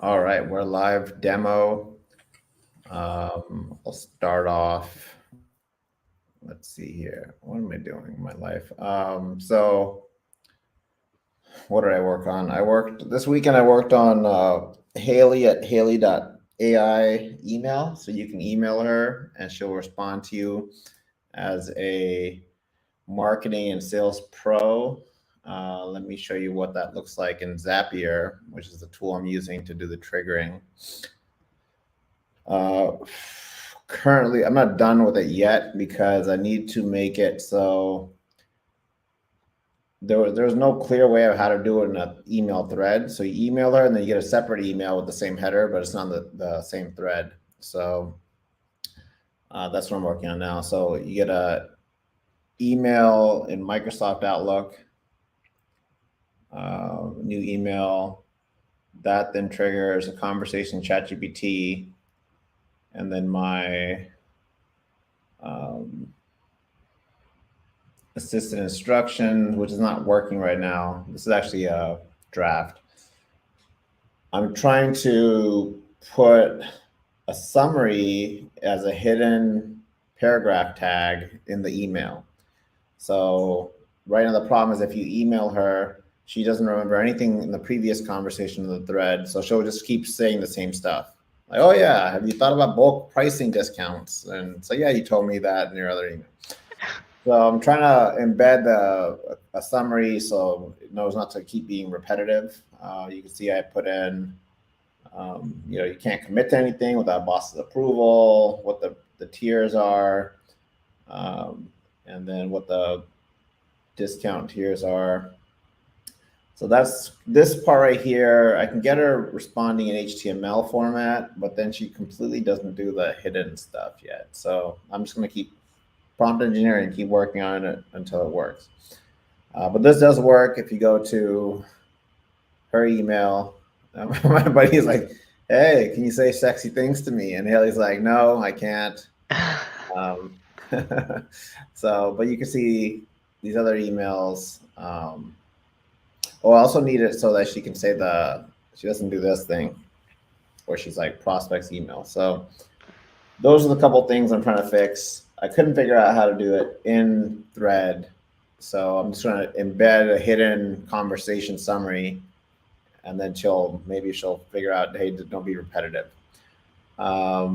All right, we're live demo. I'll start off. Let's see here. What am I doing in my life? What did I work on? I worked this weekend. I worked on Haley at Haley.ai email. So you can email her and she'll respond to you as a marketing and sales pro. Let me show you what that looks like in Zapier, which is the tool I'm using to do the triggering. Uh, Currently, I'm not done with it yet because I need to make it so there's no clear way of how to do it in an email thread. So you email her and then you get a separate email with the same header, but it's not the same thread. So that's what I'm working on now. So you get a email in Microsoft Outlook, new email, that then triggers a conversation ChatGPT, and then my assisted instruction, which is not working right now. This is actually a draft. I'm trying to put a summary as a hidden paragraph tag in the email. So right now the problem is if you email her, she doesn't remember anything in the previous conversation of the thread. So she'll just keep saying the same stuff. Like, oh yeah, have you thought about bulk pricing discounts? And so yeah, you told me that in your other email. So I'm trying to embed a summary so it knows not to keep being repetitive. You can see I put in, you can't commit to anything without boss's approval, what the tiers are, and then what the discount tiers are. So that's this part right here. I can get her responding in HTML format, but then she completely doesn't do the hidden stuff yet. So I'm just going to keep prompt engineering and keep working on it until it works. But this does work if you go to her email. My buddy's like, hey, can you say sexy things to me? And Haley's like, no, I can't. Um, but you can see these other emails. I also need it so that she can say she doesn't do this thing where she's like prospects email. So those are the couple things I'm trying to fix. I couldn't figure out how to do it in Thread. So I'm just trying to embed a hidden conversation summary, and then maybe she'll figure out, hey, don't be repetitive. I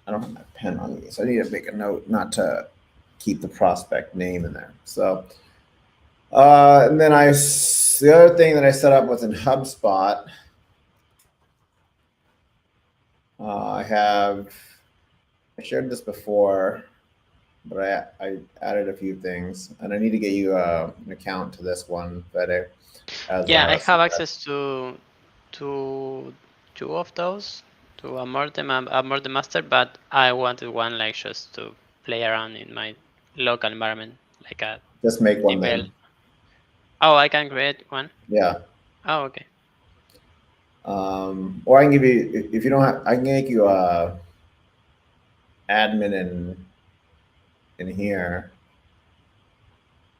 don't have my pen on me, so I need to make a note not to keep the prospect name in there. So, and then the other thing that I set up was in HubSpot. I shared this before, but I added a few things, and I need to get you an account to this one, Fede. Yeah, I have access to two of those, to a more the master, but I wanted one like just to play around in my local environment, like a just make one email. then. Oh, I can create one. Yeah. Oh, okay. Or I can give you if you don't have. I can make you a admin in here.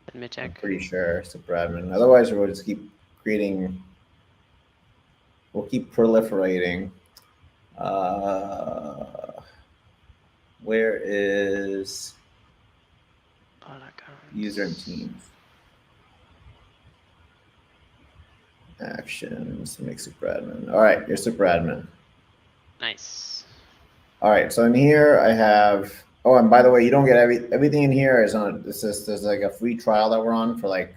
Let me I'm check. pretty sure super admin. Otherwise, we'll just keep creating. We'll keep proliferating. Uh, where is All accounts. user and teams? Actions, make super admin. All right, you're super admin. Nice. All right, so in here I have. Oh, and by the way, you don't get everything in here is on. There's like a free trial that we're on for like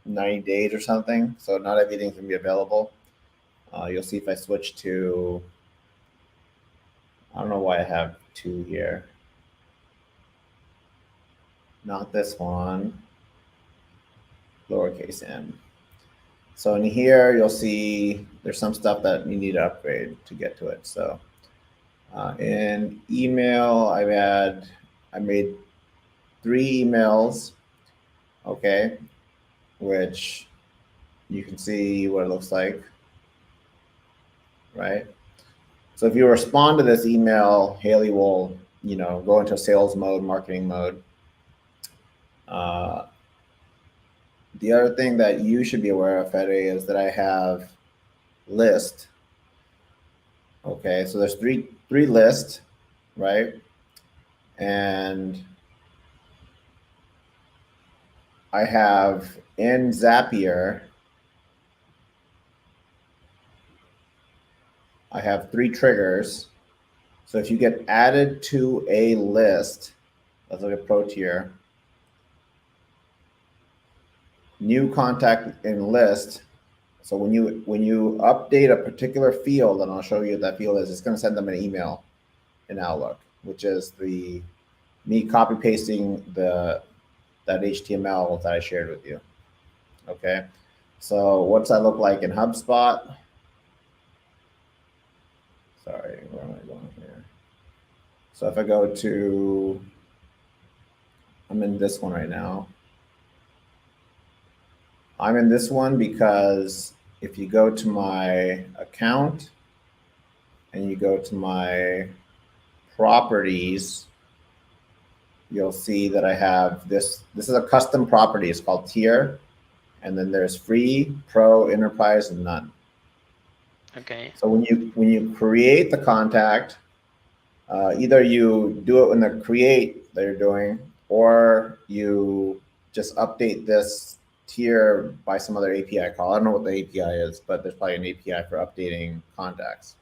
90 days or something. So not everything can be available. You'll see if I switch to. I don't know why I have two here. Not this one. Lowercase m. So in here, you'll see there's some stuff that you need to upgrade to get to it. So in email, I made 3 emails, okay, which you can see what it looks like, right? So if you respond to this email, Haley will, go into sales mode, marketing mode. The other thing that you should be aware of, Fede, is that I have list. Okay, so there's three lists, right? And I have in Zapier, I have 3 triggers. So if you get added to a list, let's look at Pro Tier, new contact in list. So when you update a particular field, and I'll show you what that field is, it's going to send them an email in Outlook, which is me copy pasting that HTML that I shared with you. Okay, so what's that look like in HubSpot? Sorry, where am I going here? So if I go to, I'm in this one right now. I'm in this one because if you go to my account and you go to my properties, you'll see that I have this. This is a custom property. It's called tier. And then there's free, pro, enterprise, and none. Okay. So when you create the contact, either you do it in the create that you're doing, or you just update this tier by some other API call. I don't know what the API is, but there's probably an API for updating contacts.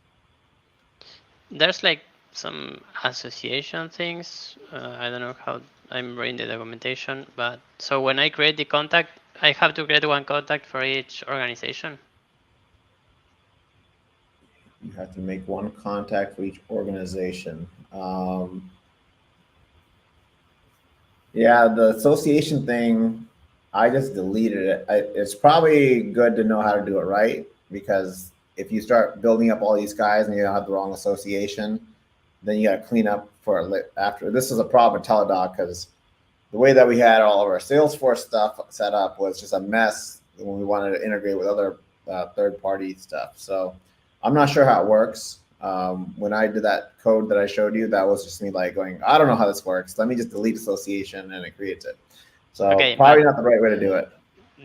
There's like some association things. I don't know how I'm reading the documentation, but so when I create the contact, I have to create one contact for each organization. You have to make one contact for each organization. Yeah, the association thing, I just deleted it. It's probably good to know how to do it right, because if you start building up all these guys and you have the wrong association, then you got to clean up for after. This is a problem at Teladoc because the way that we had all of our Salesforce stuff set up was just a mess when we wanted to integrate with other third-party stuff. So I'm not sure how it works. When I did that code that I showed you, that was just me like going, I don't know how this works. Let me just delete association and it creates it. So Okay, probably not the right way to do it.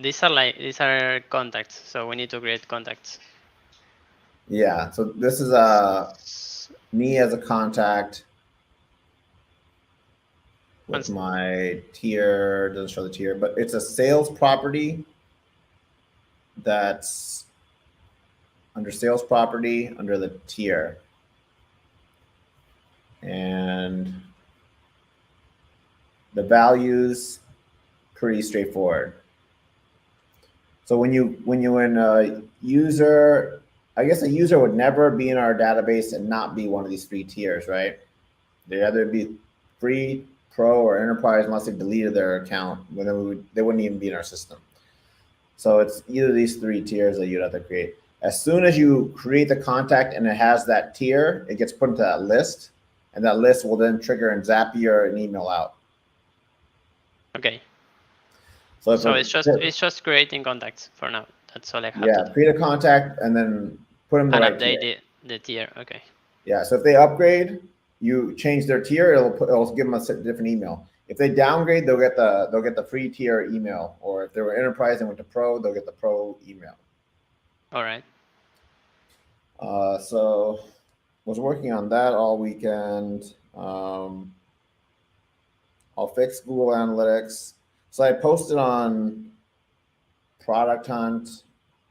These are contacts, so we need to create contacts. Yeah. So this is me as a contact with my tier. Doesn't show the tier, but it's a sales property that's under sales property under the tier. And the values pretty straightforward. So when you in a user, I guess a user would never be in our database and not be one of these 3 tiers, right? They'd either be free, pro, or enterprise unless they deleted their account. Then they wouldn't even be in our system. So it's either these 3 tiers that you'd have to create. As soon as you create the contact and it has that tier, it gets put into that list, and that list will then trigger in Zapier an email out. Okay. So it's just creating contacts for now. That's all I have to do. Yeah, create a contact and then put them in the right tier. Update the tier. Okay. Yeah, so if they upgrade, you change their tier, it'll give them a different email. If they downgrade, they'll get the free tier email, or if they were enterprise and went to pro, they'll get the pro email. All right. So was working on that all weekend. I'll fix Google Analytics. So I posted on Product Hunt.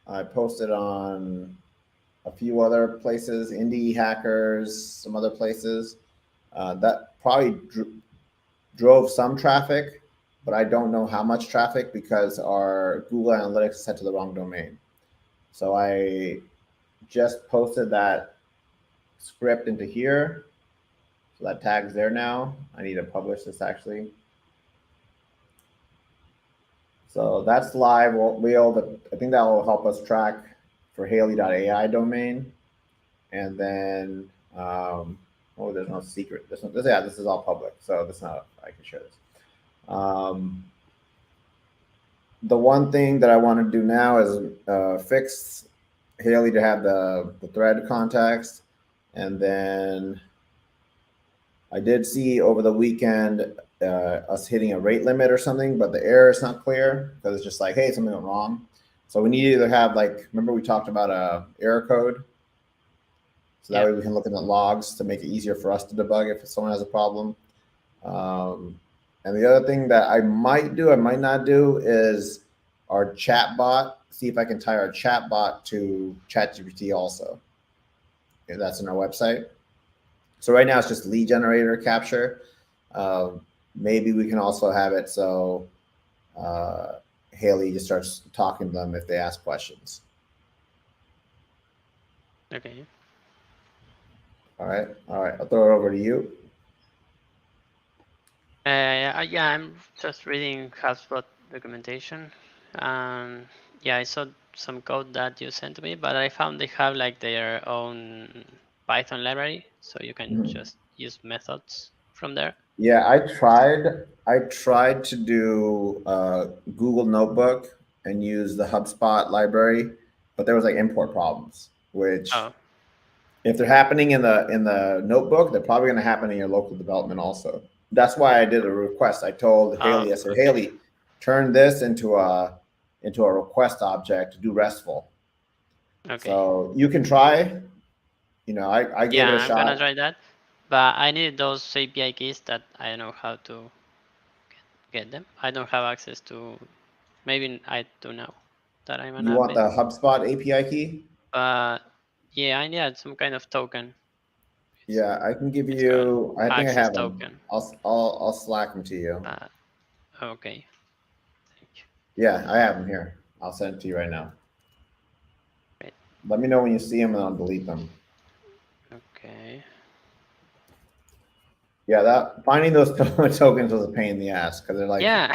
I posted on a few other places, Indie Hackers, some other places. That probably drove some traffic, but I don't know how much traffic because our Google Analytics is set to the wrong domain. So I just posted that script into here. So that tag's there now. I need to publish this actually. So that's live. I think that will help us track for Haley.ai domain. And then, there's no secret. This is all public. So I can share this. The one thing that I want to do now is fix Haley to have the thread context. And then I did see over the weekend us hitting a rate limit or something, but the error is not clear because it's just like, hey, something went wrong. So we need to either have like, remember we talked about a error code? So that Yeah. way we can look at the logs to make it easier for us to debug if someone has a problem. And the other thing that I might do, I might not do, is our chat bot. See if I can tie our chat bot to ChatGPT also. If that's in our website. So right now it's just lead generator capture. Maybe we can also have it so Haley just starts talking to them if they ask questions. Okay. All right. I'll throw it over to you. Yeah, I'm just reading HubSpot documentation. Yeah, I saw some code that you sent to me, but I found they have like their own Python library, so you can just use methods from there. Yeah, I tried to do Google Notebook and use the HubSpot library, but there was like import problems, which Oh, if they're happening in the notebook, they're probably going to happen in your local development also. That's why I did a request. I told Haley, I said, okay. Haley, turn this into a request object to do RESTful. Okay. So you can try. You know, I gave Yeah, it a I'm gonna shot. try that, but I need those API keys that I don't know how to get them. I don't have access to. Maybe I do now that I'm an You want admin. the HubSpot API key? Yeah, I need some kind of token. Yeah, I can give It's called you. I think I access have them. token. I'll Slack them to you. Okay. Thank you. Yeah, I have them here. I'll send it to you right now. Great. Let me know when you see them, and I'll delete them. Okay. Yeah, that finding those tokens was a pain in the ass because they're like, Yeah.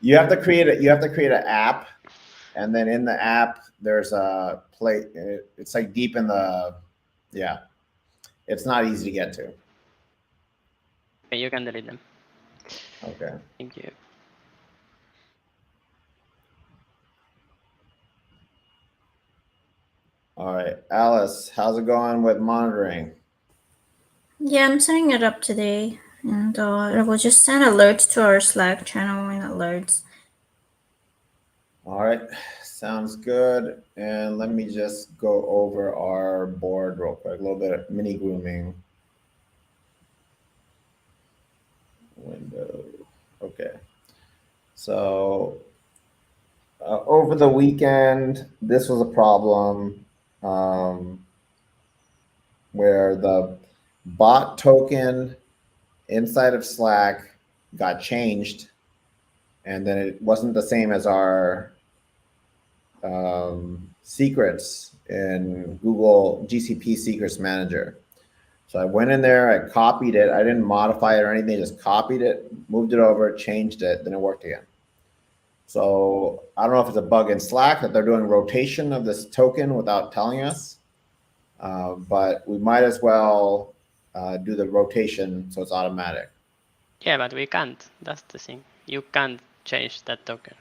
you have to create it. You have to create an app, and then in the app there's a play. It's like deep in the, yeah. It's not easy to get to. Okay, you can delete them. Okay. Thank you. All right, Alice, how's it going with monitoring? Yeah, I'm setting it up today, and it will just send alerts to our Slack channel and alerts. All right, sounds good. And let me just go over our board real quick. A little bit of mini grooming. Window. Okay. So over the weekend, this was a problem where the bot token inside of Slack got changed, and then it wasn't the same as our secrets in Google GCP Secrets Manager. So I went in there, I copied it. I didn't modify it or anything, just copied it, moved it over, changed it, then it worked again. So I don't know if it's a bug in Slack that they're doing rotation of this token without telling us, but we might as well do the rotation so it's automatic. Yeah, but we can't. That's the thing. You can't change that token.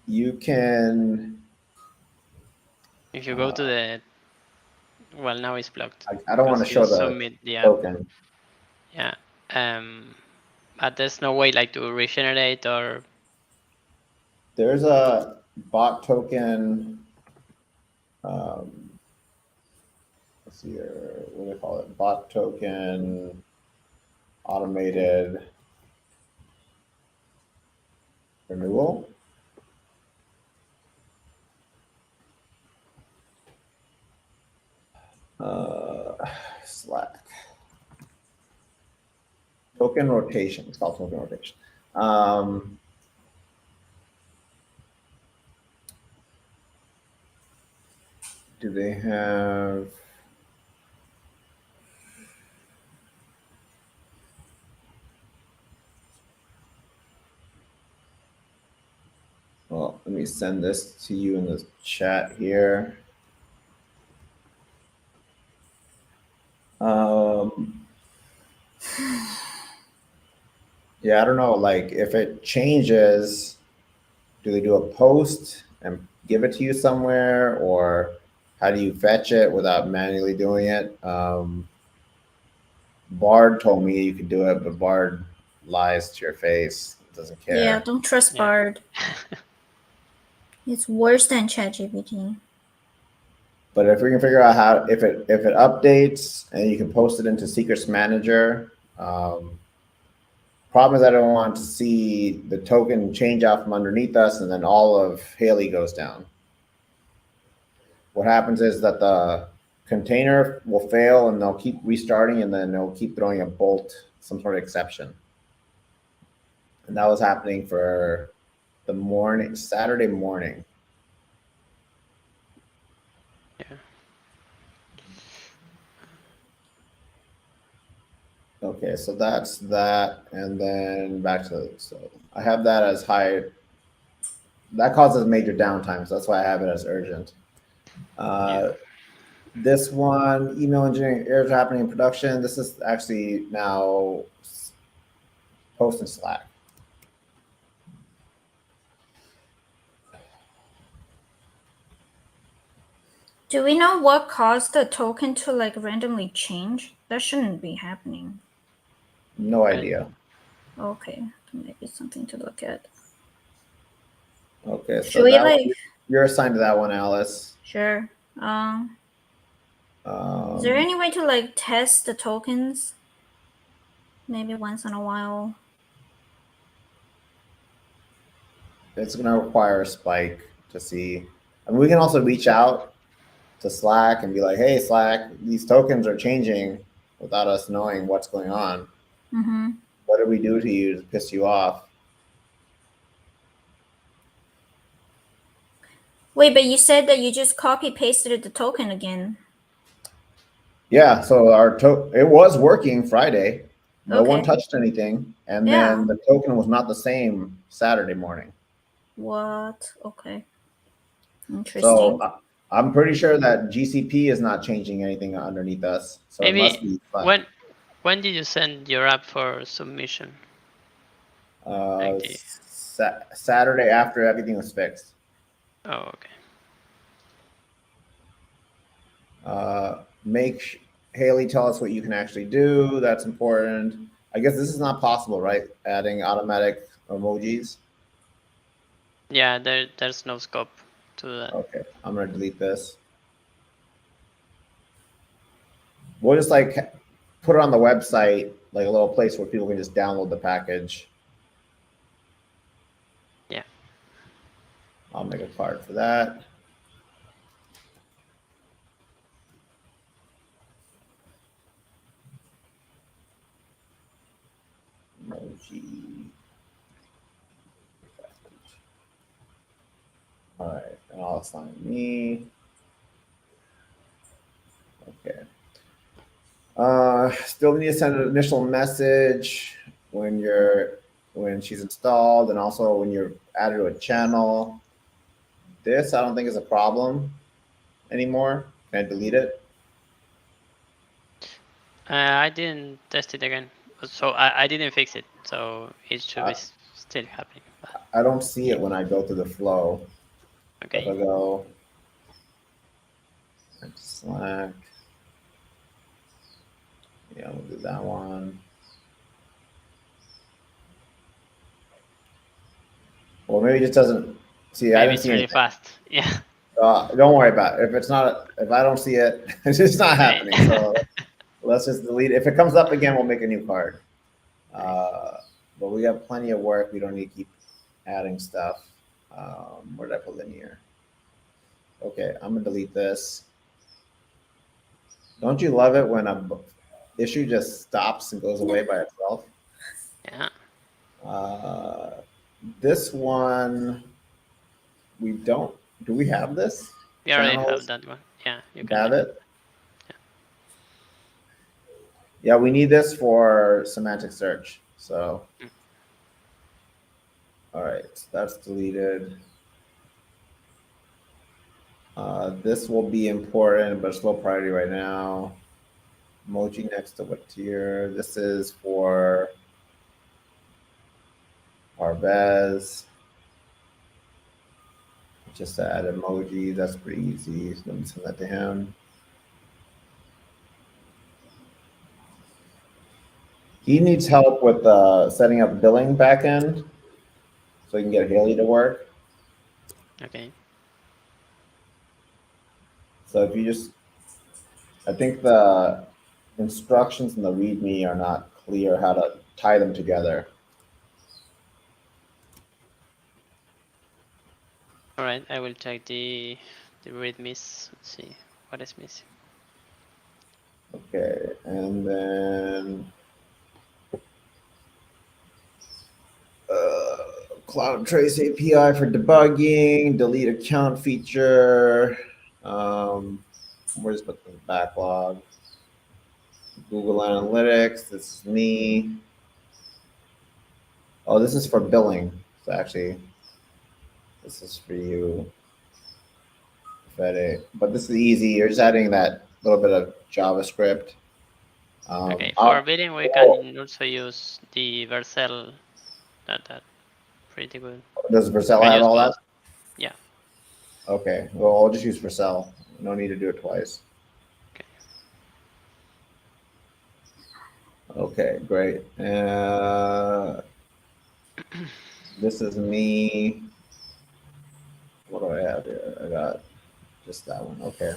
You can. If you go to the, well, now it's blocked. I don't want to show the submit the app. token. Yeah. But there's no way like to regenerate or. There's a bot token. Let's see here. What do they call it? Bot token automated renewal. Slack. Token rotation. It's called token rotation. Do they have? Well, let me send this to you in the chat here. Yeah, I don't know. Like, if it changes, do they do a post and give it to you somewhere, or how do you fetch it without manually doing it? Bard told me you could do it, but Bard lies to your face. Doesn't care. Yeah, don't trust Bard. It's worse than ChatGPT. But if we can figure out how, if it updates and you can post it into Secrets Manager, problem is I don't want to see the token change out from underneath us and then all of Haley goes down. What happens is that the container will fail and they'll keep restarting and then they'll keep throwing a bolt, some sort of exception. And that was happening for the morning, Saturday morning. Yeah. Okay, so that's that, and then back to, so I have that as high. That causes major downtime, so that's why I have it as urgent. This one, email engineering errors happening in production. This is actually now post in Slack. Do we know what caused the token to like randomly change? That shouldn't be happening. No idea. Okay, maybe something to look at. Okay, Should so we that like? one, you're assigned to that one, Alice. Sure. Is there any way to like test the tokens? Maybe once in a while. It's going to require a spike to see. I mean, we can also reach out to Slack and be like, hey, Slack, these tokens are changing without us knowing what's going on. Mm-hmm. What did we do to you to piss you off? Wait, but you said that you just copy pasted the token again. Yeah, so it was working Friday. No one Okay. touched anything. And Yeah. then the token was not the same Saturday morning. What? Okay. Interesting. So I'm pretty sure that GCP is not changing anything underneath us. So Maybe it must be fun. when did you send your app for submission? Saturday after everything was fixed. Oh, okay. Make Haley tell us what you can actually do. That's important. I guess this is not possible, right? Adding automatic emojis. Yeah, there's no scope to that. Okay, I'm gonna delete this. We'll just like put it on the website, like a little place where people can just download the package. Yeah. I'll make a card for that. Emoji. All right, and I'll assign me. Okay. Still need to send an initial message when she's installed, and also when you're added to a channel. This I don't think is a problem anymore. Can I delete it? I didn't test it again, so I didn't fix it, so it should be still happening. But I don't see it when I go through the flow. okay. If I go Slack, yeah, we'll do that one. Well, maybe it just doesn't see. I Maybe didn't it's see really anything. fast. Yeah. Don't worry about it. If I don't see it, it's just not happening. So let's just delete it. If it comes up again, we'll make a new card. But we have plenty of work. We don't need to keep adding stuff. Where did I put linear? Okay, I'm gonna delete this. Don't you love it when a issue just stops and goes away by itself? Yeah. This one, we don't. Do we have this? We already Channels? have that one. Yeah, you Have can. it? Yeah, we need this for semantic search. So, all right, so that's deleted. This will be important, but it's low priority right now. Emoji next to what tier? This is for Arbez. Just to add emoji, that's pretty easy. So let me send that to him. He needs help with setting up billing backend so he can get Haley to work. Okay. So if you just, I think the instructions in the README are not clear how to tie them together. All right, I will check the readmes. Let's see what is missing. Okay, and then Cloud Trace API for debugging, delete account feature. Where's the backlog? Google Analytics. This is me. Oh, this is for billing. So actually, this is for you, Fede. But this is easy. You're just adding that little bit of JavaScript. Okay, for bidding we can also use the Vercel. That pretty good. Does Vercel I have use all that? both. Yeah. Okay. Well, I'll just use Vercel. No need to do it twice. Okay. Okay, great. This is me. What do I have here? I got just that one. Okay.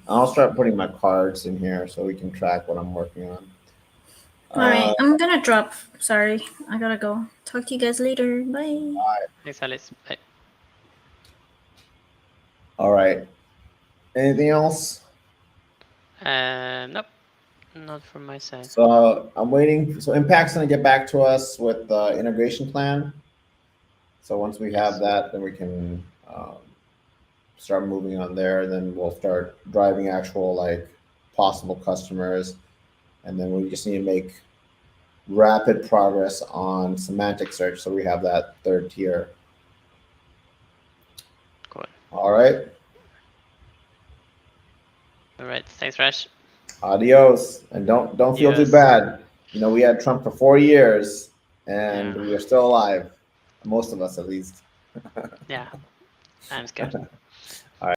I'll start putting my cards in here so we can track what I'm working on. All right, I'm gonna drop. Sorry, I gotta go. Talk to you guys later. Bye. Thanks, Alice. Bye. All right. Anything else? Nope, not from my side. So I'm waiting. So Impact's gonna get back to us with the integration plan. So once we have that, then we can start moving on there. Then we'll start driving actual like possible customers, and then we just need to make rapid progress on semantic search. So we have that third tier. Cool. All right. All right. Thanks, Rash. Adios. And don't feel too Yes. bad. You know, we had Trump for 4 years and Yeah. we are still alive. Most of us at least. Yeah. I'm scared.